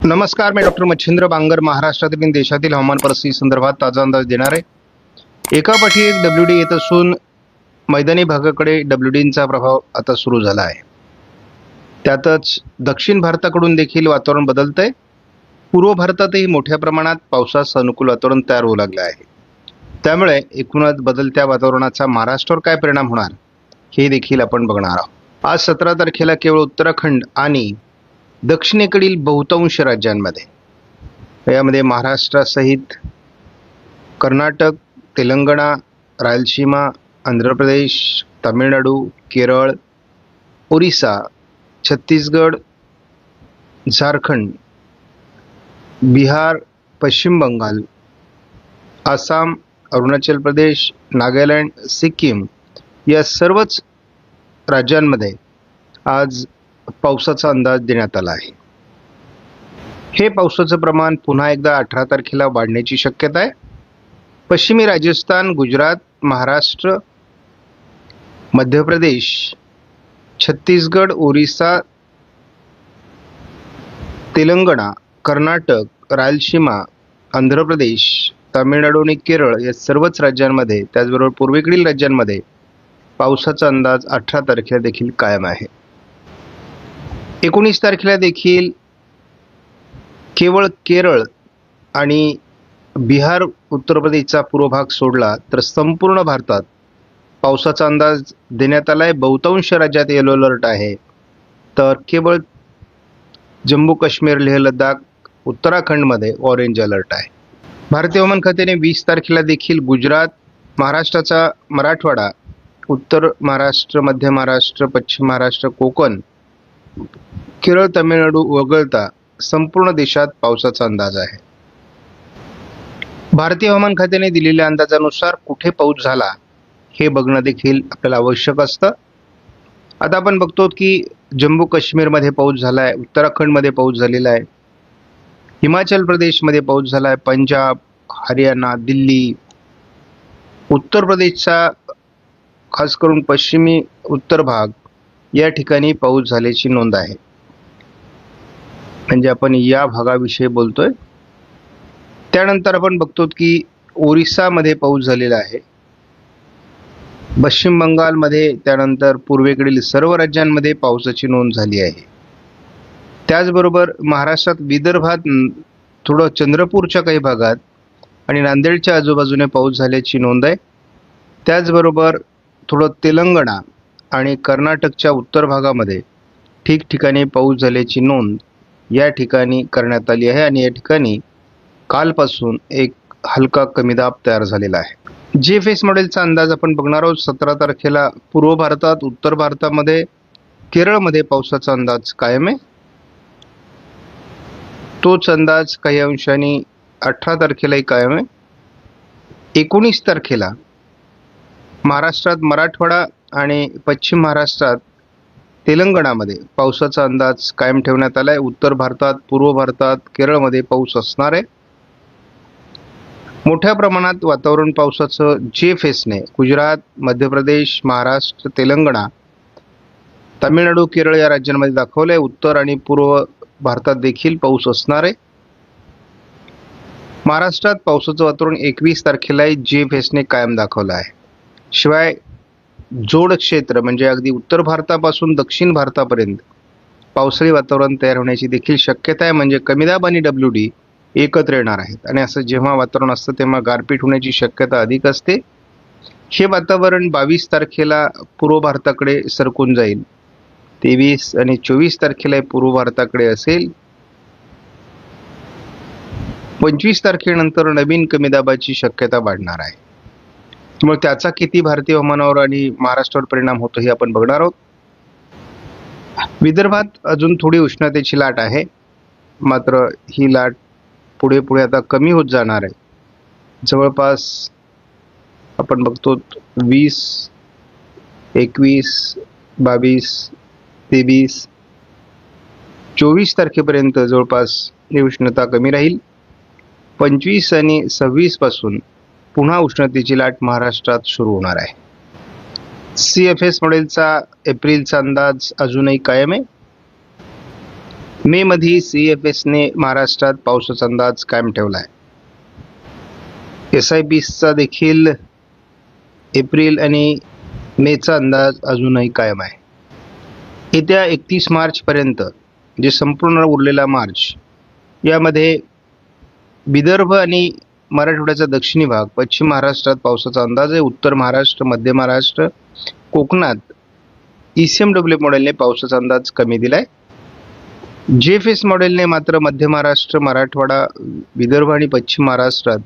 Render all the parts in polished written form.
नमस्कार, मी डॉक्टर मच्छिंद्र बांगर महाराष्ट्रातील आणि देशातील हवामान परिस्थिती संदर्भात ताजा अंदाज देणार आहे। एकापाठी एक WD येत असून मैदानी भागाकडे WDचा प्रभाव आता सुरू झाला आहे। त्यातच दक्षिण भारताकडून देखील वातावरण बदलतंय। पूर्व भारतातही मोठ्या प्रमाणात पावसास अनुकूल वातावरण तयार होऊ लागले आहे। त्यामुळे एकूणच बदलत्या वातावरणाचा महाराष्ट्रावर काय परिणाम होणार हे देखील आपण बघणार आहोत। आज 17 तारखेला केवळ उत्तराखंड आणि दक्षिणेकडील बहुतांश राज्यांमध्ये, यामध्ये महाराष्ट्रासहित कर्नाटक, तेलंगणा, रायलसीमा, आंध्र प्रदेश, तामिळनाडू, केरळ, ओरिसा, छत्तीसगड, झारखंड, बिहार, पश्चिम बंगाल, आसाम, अरुणाचल प्रदेश, नागालँड, सिक्कीम या सर्वच राज्यांमध्ये आज पावसाचा अंदाज देण्यात आला आहे। हे पावसाचं प्रमाण पुन्हा एकदा 18 तारखेला वाढण्याची शक्यता आहे। पश्चिमी राजस्थान, गुजरात, महाराष्ट्र, मध्य प्रदेश, छत्तीसगड, ओरिसा, तेलंगणा, कर्नाटक, रायलसीमा, आंध्र प्रदेश, तामिळनाडू आणि केरळ या सर्वच राज्यांमध्ये, त्याचबरोबर पूर्वेकडील राज्यांमध्ये पावसाचा अंदाज 18 तारखेला देखील कायम आहे। 19 तारखेला देखील केवळ केरळ आणि बिहार, उत्तर प्रदेशचा पूर्व भाग सोडला तर संपूर्ण भारतात पावसाचा अंदाज देण्यात आला आहे। बहुतांश राज्यात येलो अलर्ट आहे, तर केवळ जम्मू काश्मीर, लेह लडाख, उत्तराखंडमध्ये ऑरेंज अलर्ट आहे। भारतीय हवामान खात्याने 20 तारखेला देखील गुजरात, महाराष्ट्राचा मराठवाडा, उत्तर महाराष्ट्र, मध्य महाराष्ट्र, पश्चिम महाराष्ट्र, कोकण, केरळ, तामिळनाडू वगळता संपूर्ण देशात पावसाचा अंदाज आहे। भारतीय हवामान खात्याने दिलेल्या अंदाजानुसार कुठे पाऊस झाला हे बघणं देखील आपल्याला आवश्यक असतं। आता आपण बघतो की जम्मू काश्मीरमध्ये पाऊस झाला आहे, उत्तराखंडमध्ये पाऊस झालेला आहे, हिमाचल प्रदेशमध्ये पाऊस झाला आहे, पंजाब, हरियाणा, दिल्ली, उत्तर प्रदेशचा खास करून पश्चिमी उत्तर भाग या ठिकाणी पाऊस झाल्याची नोंद आहे। म्हणजे आपण या भागाविषयी बोलतोय। त्यानंतर आपण बघतो की ओरिसामध्ये पाऊस झालेला आहे, पश्चिम बंगालमध्ये, त्यानंतर पूर्वेकडील सर्व राज्यांमध्ये पावसाची नोंद झाली आहे। त्याचबरोबर महाराष्ट्रात विदर्भात, थोडं चंद्रपूरच्या काही भागात आणि नांदेडच्या आजूबाजूने पाऊस झाल्याची नोंद आहे। त्याचबरोबर थोडं तेलंगणा आणि कर्नाटकच्या उत्तर भागामध्ये ठिकठिकाणी पाऊस झाल्याची नोंद या ठिकाणी करण्यात आली आहे आणि या ठिकाणी कालपासून एक हलका कमी दाब तयार झालेला आहे। GFS मॉडेलचा अंदाज आपण बघणार आहोत। 17 तारखेला पूर्व भारतात, उत्तर भारतामध्ये, केरळमध्ये पावसाचा अंदाज कायम आहे। तोच अंदाज काही अंशांनी 18 तारखेलाही कायम आहे। 19 तारखेला महाराष्ट्रात मराठवाडा आणि पश्चिम महाराष्ट्रात, तेलंगणामध्ये पावसाचा अंदाज कायम ठेवण्यात आला आहे। उत्तर भारतात, पूर्व भारतात, केरळमध्ये पाऊस असणार आहे। मोठ्या प्रमाणात वातावरण पावसाचं GFSने गुजरात, मध्य प्रदेश, महाराष्ट्र, तेलंगणा, तामिळनाडू, केरळ या राज्यांमध्ये दाखवलं आहे। उत्तर आणि पूर्व भारतात देखील पाऊस असणार आहे। महाराष्ट्रात पावसाचं वातावरण 21 तारखेलाही GFSने कायम दाखवलं आहे। शिवाय जोड क्षेत्र म्हणजे अगदी उत्तर भारतापासून दक्षिण भारतापर्यंत पावसाळी वातावरण तयार होण्याची देखील शक्यता आहे। म्हणजे कमी दाब आणि WD एकत्र येणार आहेत आणि असं जेव्हा वातावरण असतं तेव्हा गारपीट होण्याची शक्यता अधिक असते। हे वातावरण 22 तारखेला पूर्व भारताकडे सरकून जाईल, 23 आणि 24 तारखेला पूर्व भारताकडे असेल। 25 तारखेनंतर नवीन कमी दाबाची शक्यता वाढणार आहे। त्यामुळे त्याचा किती भारतीय हवामानावर आणि महाराष्ट्रावर परिणाम होतो हे आपण बघणार आहोत। विदर्भात अजून थोडी उष्णतेची लाट आहे, मात्र ही लाट पुढे पुढे आता कमी होत जाणार आहे। जवळपास आपण बघतो 20, 21, 22, 23, 24 तारखेपर्यंत जवळपास ही उष्णता कमी राहील। 25 आणि 26 पासून पुन्हा उष्णतेची लाट महाराष्ट्रात सुरू होणार आहे। CFS मॉडेलचा एप्रिलचा अंदाज अजूनही कायम आहे। मे मध्ये CFSने महाराष्ट्रात पावसाचा अंदाज कायम ठेवला आहे. SIPचा देखील एप्रिल आणि मेचा अंदाज अजूनही कायम आहे. येत्या 31 मार्चपर्यंत जे संपूर्ण उरलेला मार्च यामध्ये विदर्भ आणि मराठवाड्याचा दक्षिणी भाग, पश्चिम महाराष्ट्रात पावसाचा अंदाज आहे. उत्तर महाराष्ट्र, मध्य महाराष्ट्र, कोकणात ECMW मॉडेलने पावसाचा अंदाज कमी दिलाय. JFS मॉडेलने मात्र मध्य महाराष्ट्र, मराठवाडा, विदर्भ आणि पश्चिम महाराष्ट्रात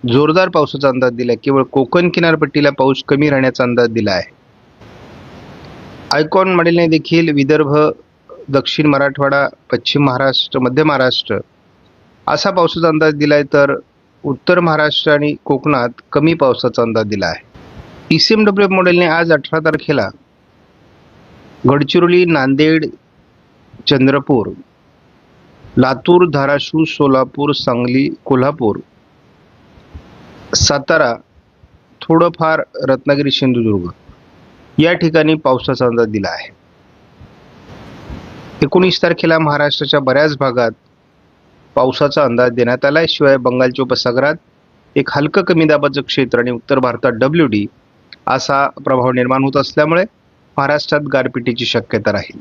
जोरदार पावसाचा अंदाज दिलाय. केवळ कोकण किनारपट्टीला पाऊस कमी राहण्याचा अंदाज दिला आहे. आयकॉन मॉडेलने देखील विदर्भ, दक्षिण मराठवाडा, पश्चिम महाराष्ट्र, मध्य महाराष्ट्र असा पावसाचा अंदाज दिलाय, तर उत्तर महाराष्ट्र आणि कोकणात कमी पावसाचा अंदाज दिला आहे. ECMW मॉडेलने आज 18 तारखेला गडचिरोली, नांदेड, चंद्रपूर, लातूर, धाराशिव, सोलापूर, सांगली, कोल्हापूर, सातारा, थोडंफार रत्नागिरी, सिंधुदुर्ग या ठिकाणी पावसाचा अंदाज दिला आहे. 19 तारखेला महाराष्ट्राच्या बऱ्याच भागात पावसाचा अंदाज देण्यात आला आहे. शिवाय बंगालच्या उपसागरात एक हलकं कमी दाबाचं क्षेत्र आणि उत्तर भारतात WD असा प्रभाव निर्माण होत असल्यामुळे महाराष्ट्रात गारपिटीची शक्यता राहील.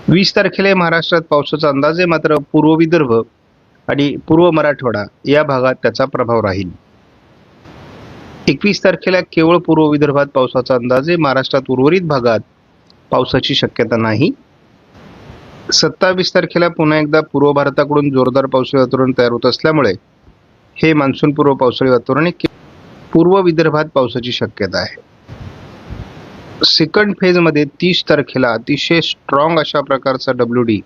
20 तारखेला महाराष्ट्रात पावसाचा अंदाज आहे, मात्र पूर्व विदर्भ आणि पूर्व मराठवाडा या भागात त्याचा प्रभाव राहील. 21 तारखेला केवळ पूर्व विदर्भात पावसाचा अंदाज आहे. महाराष्ट्रात उर्वरित भागात पावसाची शक्यता नाही. 27 तारखेला पुन्हा एकदा पूर्व भारताकडून जोरदार पावसाळी वातावरण तयार होत असल्यामुळे हे मान्सूनपूर्व पावसाळी वातावरण आहे. पूर्व विदर्भात पावसाची शक्यता आहे. सेकंड फेजमध्ये 30 तारखेला अतिशय स्ट्रॉंग अशा प्रकारचा WD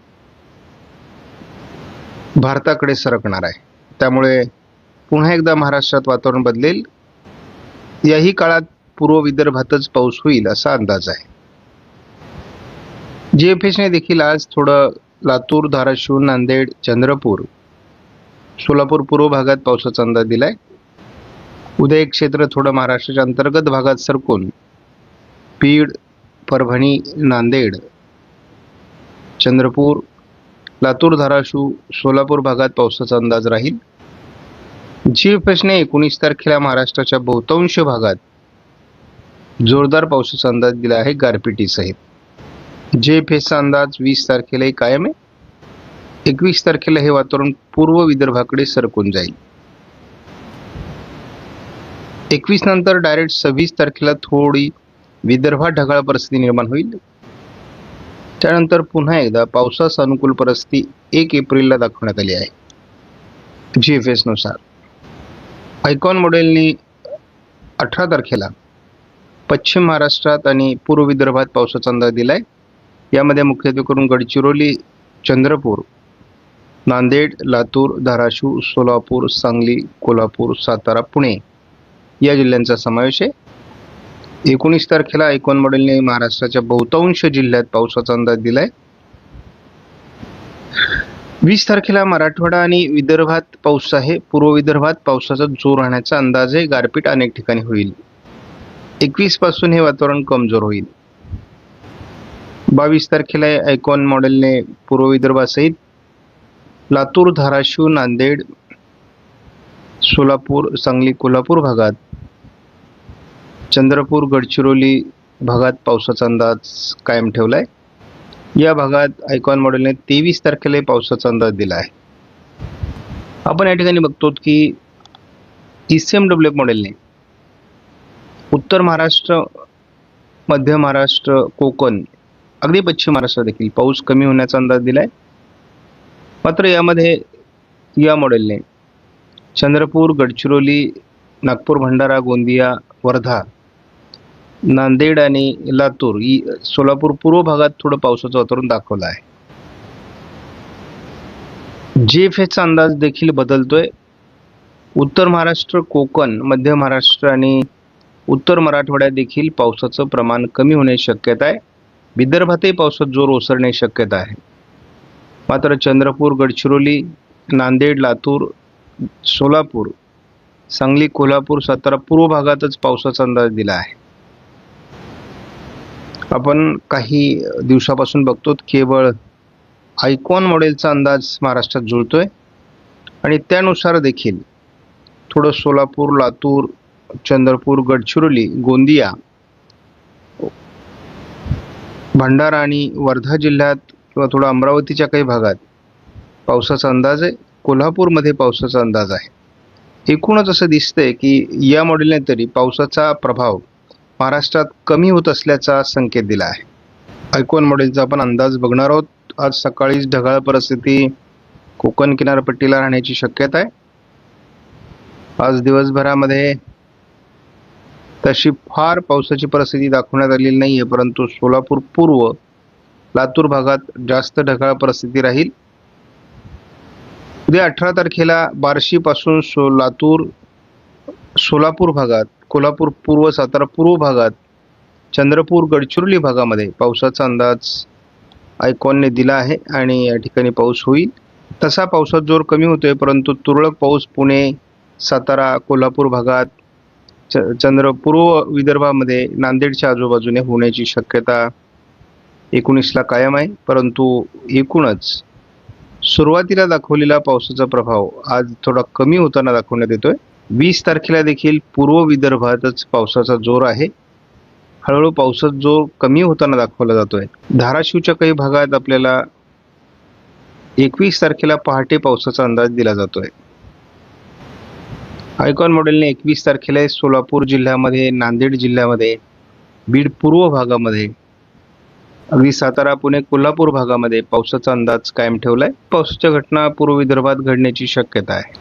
भारताकडे सरकणार आहे. त्यामुळे पुन्हा एकदा महाराष्ट्रात वातावरण बदलेल. याही काळात पूर्व विदर्भातच पाऊस होईल असा अंदाज आहे. JFSने देखील आज थोडं लातूर, धाराशिव, नांदेड, चंद्रपूर, सोलापूर पूर्व भागात पावसाचा अंदाज दिलाय. उद्या एक क्षेत्र थोडं महाराष्ट्राच्या अंतर्गत भागात सरकून बीड, परभणी, नांदेड, चंद्रपूर, लातूर, धाराशिव, सोलापूर भागात पावसाचा अंदाज राहील. JFSने 19 तारखेला महाराष्ट्राच्या बहुतांश भागात जोरदार पावसाचा अंदाज दिला आहे गारपिटीसहित. JFSचा अंदाज 20 तारखेलाही कायम आहे. 21 तारखेला हे वातावरण पूर्व विदर्भाकडे सरकून जाईल. 21 नंतर डायरेक्ट 26 तारखेला थोडी विदर्भात ढगाळ परिस्थिती निर्माण होईल. त्यानंतर पुन्हा एकदा पावसास अनुकूल परिस्थिती 1 एप्रिलला दाखवण्यात आली आहे JFS नुसार. आयकॉन मॉडेलने 18 तारखेला पश्चिम महाराष्ट्रात आणि पूर्व विदर्भात पावसाचा अंदाज दिलाय. यामध्ये मुख्यत्वे करून गडचिरोली, चंद्रपूर, नांदेड, लातूर, धाराशिव, सोलापूर, सांगली, कोल्हापूर, सातारा, पुणे या जिल्ह्यांचा समावेश आहे. 19 तारखेला आयकॉन मॉडेलने महाराष्ट्राच्या बहुतांश जिल्ह्यात पावसाचा अंदाज दिलाय. 20 तारखेला मराठवाडा आणि विदर्भात पाऊस आहे. पूर्व विदर्भात पावसाचा जोर राहण्याचा अंदाज आहे. गारपीट अनेक ठिकाणी होईल. 21 पासून हे वातावरण कमजोर होईल. 22 तारखेला आयकॉन मॉडेलने पूर्व विदर्भासहित लातूर, धाराशिव, नांदेड, सोलापूर, सांगली, कोल्हापूर भागात, चंद्रपूर, गडचिरोली भागात पावसाचा अंदाज कायम ठेवलाय. या भागात आयकॉन मॉडेलने 23 तारखेला पावसाचा अंदाज दिला आहे. आपण या ठिकाणी बघतो की ECMW मॉडेलने उत्तर महाराष्ट्र, मध्य महाराष्ट्र, कोकण, अगदी पश्चिम महाराष्ट्र देखील पाऊस कमी होण्याचा अंदाज दिलाय. मात्र यामध्ये या मॉडेलने चंद्रपूर, गडचिरोली, नागपूर, भंडारा, गोंदिया, वर्धा, नांदेड आणि लातूर, सोलापूर पूर्व भागात थोडं पावसाचं वातावरण दाखवलं आहे. JFSचा अंदाज देखील बदलतोय. उत्तर महाराष्ट्र, कोकण, मध्य महाराष्ट्र आणि उत्तर मराठवाड्यात देखील पावसाचं प्रमाण कमी होण्याची शक्यता आहे. विदर्भातही पावसात जोर ओसरण्याची शक्यता आहे. मात्र चंद्रपूर, गडचिरोली, नांदेड, लातूर, सोलापूर, सांगली, कोल्हापूर, सातारा पूर्व भागातच पावसाचा अंदाज दिला आहे. आपण काही दिवसापासून बघतो केवळ आयकॉन मॉडेलचा अंदाज महाराष्ट्रात जुळतोय आणि त्यानुसार देखील थोडं सोलापूर, लातूर, चंद्रपूर, गडचिरोली, गोंदिया, भंडारा आणि वर्धा जिल्ह्यात किंवा थोडं अमरावतीच्या काही भागात पावसाचा अंदाज आहे. कोल्हापूरमध्ये पावसाचा अंदाज आहे. एकूणच असं दिसतंय की या मॉडेलने तरी पावसाचा प्रभाव महाराष्ट्रात कमी होत असल्याचा संकेत दिला आहे. आयकॉन मॉडेलचा आपण अंदाज बघणार आहोत. आज सकाळीच ढगाळ परिस्थिती कोकण किनारपट्टीला राहण्याची शक्यता आहे. आज दिवसभरामध्ये तशी फार पावसाची परिस्थिती दाखवण्यात आलेली नाही आहे, परंतु सोलापूर पूर्व, लातूर भागात जास्त ढगाळ परिस्थिती राहील. उद्या 18 तारखेला बार्शीपासून लातूर, सोलापूर भागात, कोल्हापूर पूर्व, सातारा पूर्व भागात, चंद्रपूर, गडचिरोली भागामध्ये पावसाचा अंदाज आयकॉनने दिला आहे आणि या ठिकाणी पाऊस होईल. तसा पावसाचा जोर कमी होतोय, परंतु तुरळक पाऊस पुणे, सातारा, कोल्हापूर भागात, पूर्व विदर्भामध्ये, नांदेडच्या आजूबाजूने होण्याची शक्यता 19ला कायम आहे. परंतु एकूणच सुरुवातीला दाखवलेला पावसाचा प्रभाव आज थोडा कमी होताना दाखवण्यात येतोय. 20 तारखेला देखील पूर्व विदर्भातच पावसाचा जोर आहे. हळूहळू पावसाचा जोर कमी होताना दाखवला जातोय. धाराशिवच्या काही भागात आपल्याला 21 तारखेला पहाटे पावसाचा अंदाज दिला जातोय. आयकॉन मॉडेलने 21 तारखेला सोलापूर जिल्ह्यामध्ये, नांदेड जिल्ह्यामध्ये, बीड पूर्व भागामध्ये, अगदी सातारा, पुणे, कोल्हापूर भागामध्ये पावसाचा अंदाज कायम ठेवलाय. पावसाच्या घटना पूर्व विदर्भात घडण्याची शक्यता आहे.